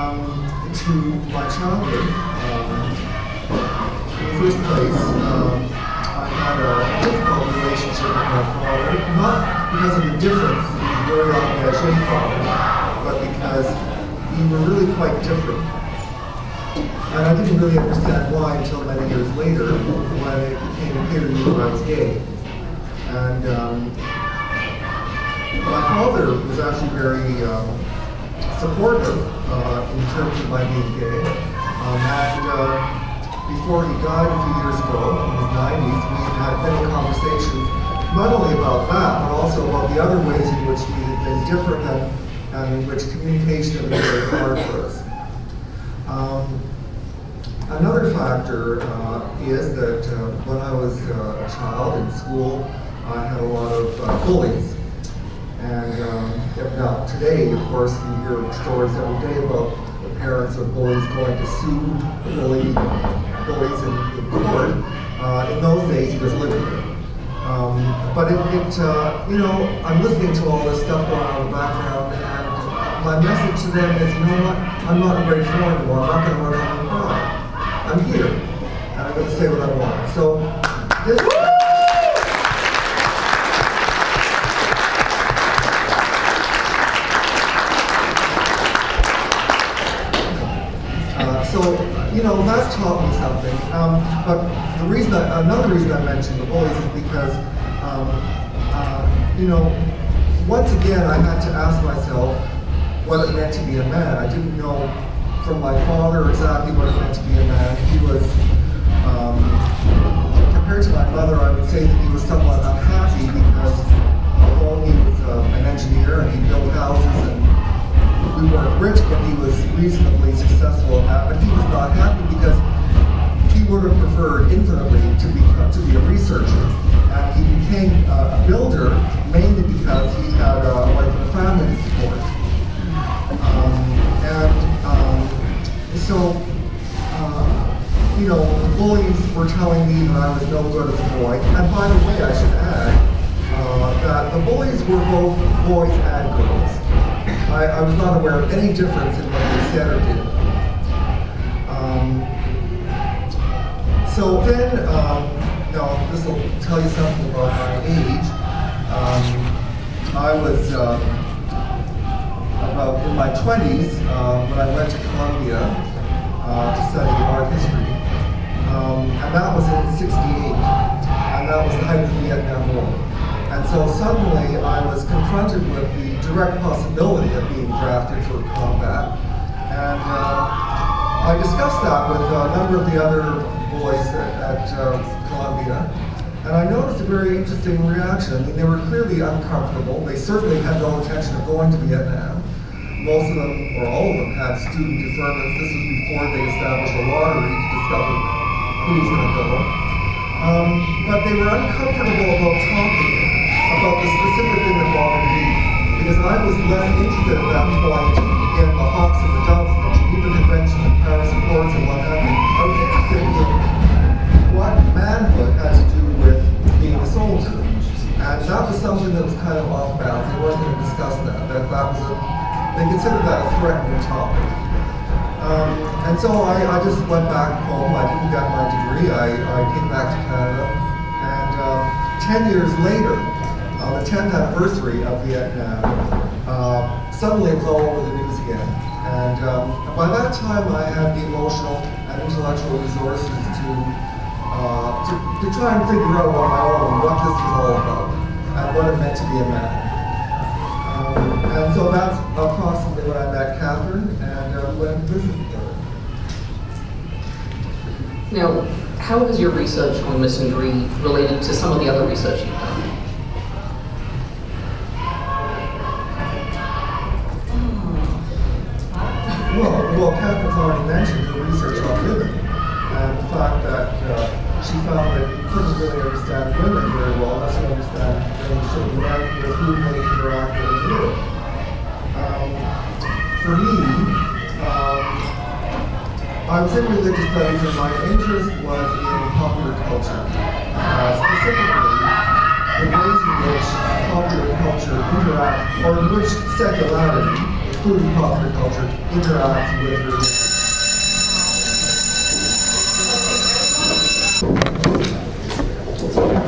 to my childhood. In the first place, I had a difficult relationship with my father, not because of the difference, he was very engaged father, but because we were really quite different. And I didn't really understand why until many years later, when it became clear to me that I was gay. And my father was actually very supportive in terms of my being gay. Before he died a few years ago, in his 90s, we had many conversations, not only about that, but also about the other ways in which we had been different and in which communication had been very hard for us. Another factor is that when I was a child in school, I had a lot of bullies. And now today, of course, you hear stories every day about the parents of bullies going to sue bullies in court. In those days, he was living there. But you know, I'm listening to all this stuff going on in the background, and my message to them is, you know what? I'm not in grade 4 anymore. I'm not going to run out and cry. I'm here, and I'm going to say what I want. So this. So, you know, that taught me something. But another reason I mentioned the bullies is because, you know, once again I had to ask myself what it meant to be a man. I didn't know from my father exactly what it meant to be a man. He was, compared to my mother, I would say that he was somewhat unhappy because although he was an engineer and he built houses and we weren't rich, but he was reasonably successful at that. But he was not happy because he would have preferred infinitely to be a researcher. And he became a builder mainly because he had a wife and a family to support. So, you know, the bullies were telling me that I was no good as a boy. And by the way, I should add that the bullies were both boys and girls. I was not aware of any difference in what they said or did. So then, now this will tell you something about my age. I was about in my 20s when I went to Columbia to study art history. And that was in '68. And that was the height of the Vietnam War. And so suddenly I was confronted with the direct possibility of being drafted for combat. And I discussed that with a number of the other boys at Columbia. And I noticed a very interesting reaction. I mean, they were clearly uncomfortable. They certainly had no intention of going to Vietnam. Most of them, or all of them, had student deferments. This was before they established a lottery to discover who was going to go. But they were uncomfortable about talking about the specific thing that bothered me, because I was less interested at that point in the Hawks and the Doves and the Geneva Convention and Paris Accords and what have you. I was interested in what manhood had to do with being a soldier. And that was something that was kind of off balance. They weren't going to discuss that. They considered that a threatening topic. And so I just went back home. I didn't get my degree. I came back to Canada. And 10 years later, on the 10th anniversary of Vietnam, suddenly it was all over the news again. And by that time, I had the emotional and intellectual resources to try and figure out on my own what this was all about and what it meant to be a man. And so that's approximately when I met Catherine and went to visit together. Now, how is your research on misandry related to some of the other research you've done? Well, Catherine's already mentioned her research on women, and the fact that she found that you couldn't really understand women very well unless you understand certain men with whom they interact and live. For me, I was in religious studies and my interest was in popular culture, specifically the ways in which popular culture interacts, or in which secularity including popular culture, interacts with religion.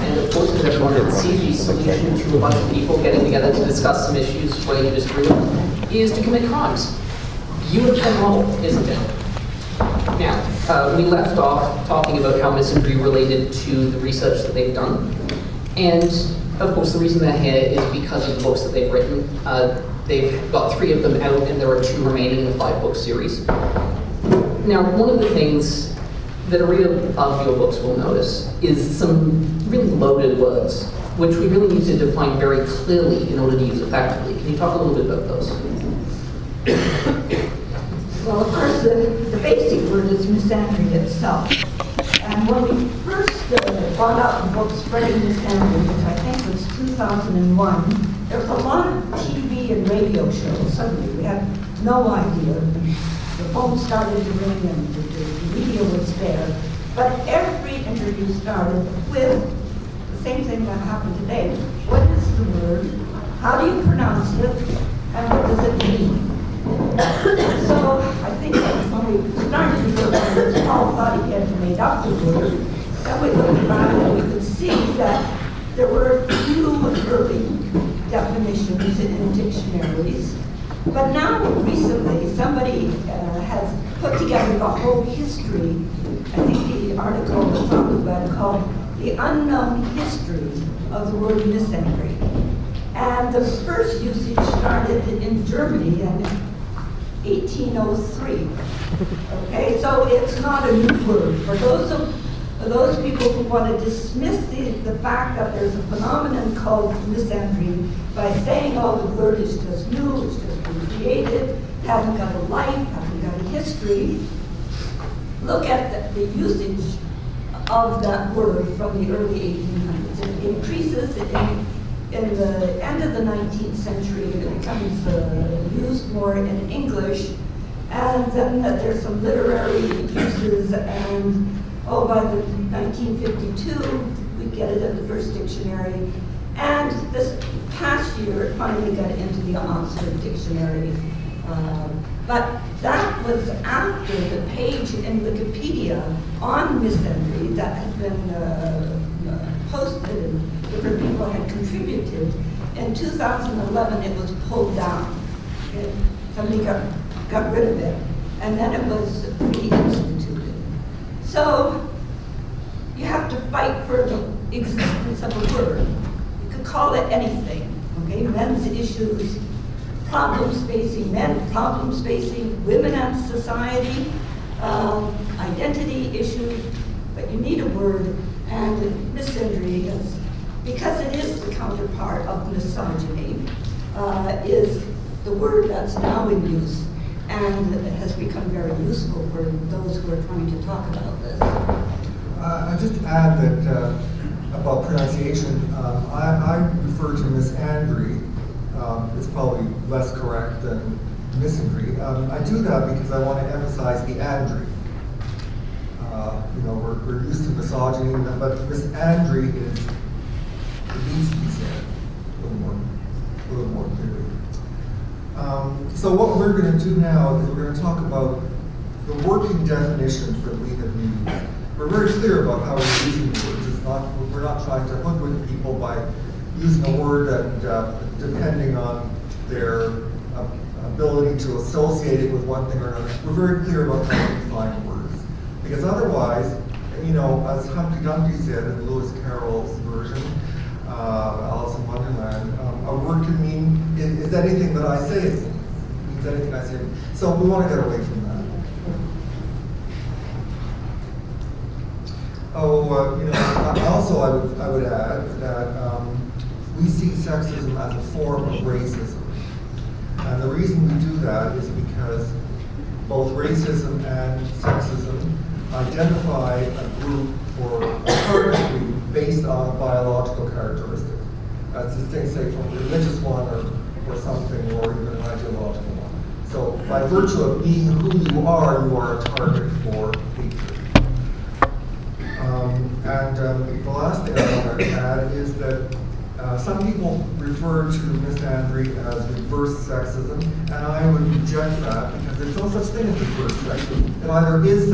And of course, as everyone can see, the solution to a bunch of people getting together to discuss some issues where you disagree is to commit crimes. You have been wrong, isn't it? Now, we left off talking about how Misandry related to the research that they've done. And of course, the reason they're here is because of the books that they've written. They've got 3 of them out, and there are 2 remaining in the 5-book series. Now, one of the things that a reader of your books will notice is some really loaded words, which we really need to define very clearly in order to use effectively. Can you talk a little bit about those? Well, of course, the basic word is misandry itself. And when we first brought out the book Spreading Misandry, which I think was 2001, there was a lot of TV and radio shows. Suddenly, we had no idea. The phone started to ring and the media was there. But every interview started with the same thing that happened today. What is the word? How do you pronounce it? And what does it mean? So I think that when we started to look at this, Paul thought he had made up the word. Then we looked around and we could see that there were a few early definitions in dictionaries. But now, recently, somebody has put together the whole history. I think the article was on the web called The Unknown History of the Word Misandry. And the first usage started in Germany in 1803. Okay, so it's not a new word. For those people who want to dismiss the fact that there's a phenomenon called misandry by saying, oh, the word is just new, it's just been created, hasn't got a life, hasn't got a history, look at the usage of that word from the early 1800s. It increases in the end of the 19th century. It becomes used more in English, and then there's some literary uses, and by the 1952, we get it in the first dictionary. And this past year, it finally got into the Oxford Dictionary. But that was after the page in Wikipedia on misandry that had been posted and different people had contributed. In 2011, it was pulled down. Somebody got rid of it. And then it was reinstituted. So you have to fight for the existence of a word. You could call it anything, okay? Men's issues, problems facing men, problems facing women and society, identity issues, but you need a word, and misandry is, because it is the counterpart of misogyny, is the word that's now in use, and it has become very useful for those who are trying to talk about this. I'll just add that about pronunciation, I refer to misandry. It's probably less correct than misandry. I do that because I want to emphasize the andry. We're used to misogyny, but misandry is, it needs to be said a little more clearly. So what we're going to do now is we're going to talk about the working definitions that we have used. We're very clear about how we're using words. We're not trying to hoodwink people by using a word that, depending on their ability to associate it with one thing or another, we're very clear about how we define words. Because otherwise, as Humpty Dumpty said in Lewis Carroll's version, Alice in Wonderland, a word can mean is anything that I say. It means anything I say. So we want to get away from that. Also I would add that we see sexism as a form of racism. And the reason we do that is because both racism and sexism identify a group or a target group based on a biological characteristic. That's distinct, say, from a religious one or something, or even an ideological one. So by virtue of being who you are a target for hatred. And the last thing I want to add is that Some people refer to misandry as reverse sexism, and I would reject that because there's no such thing as reverse sexism. It either is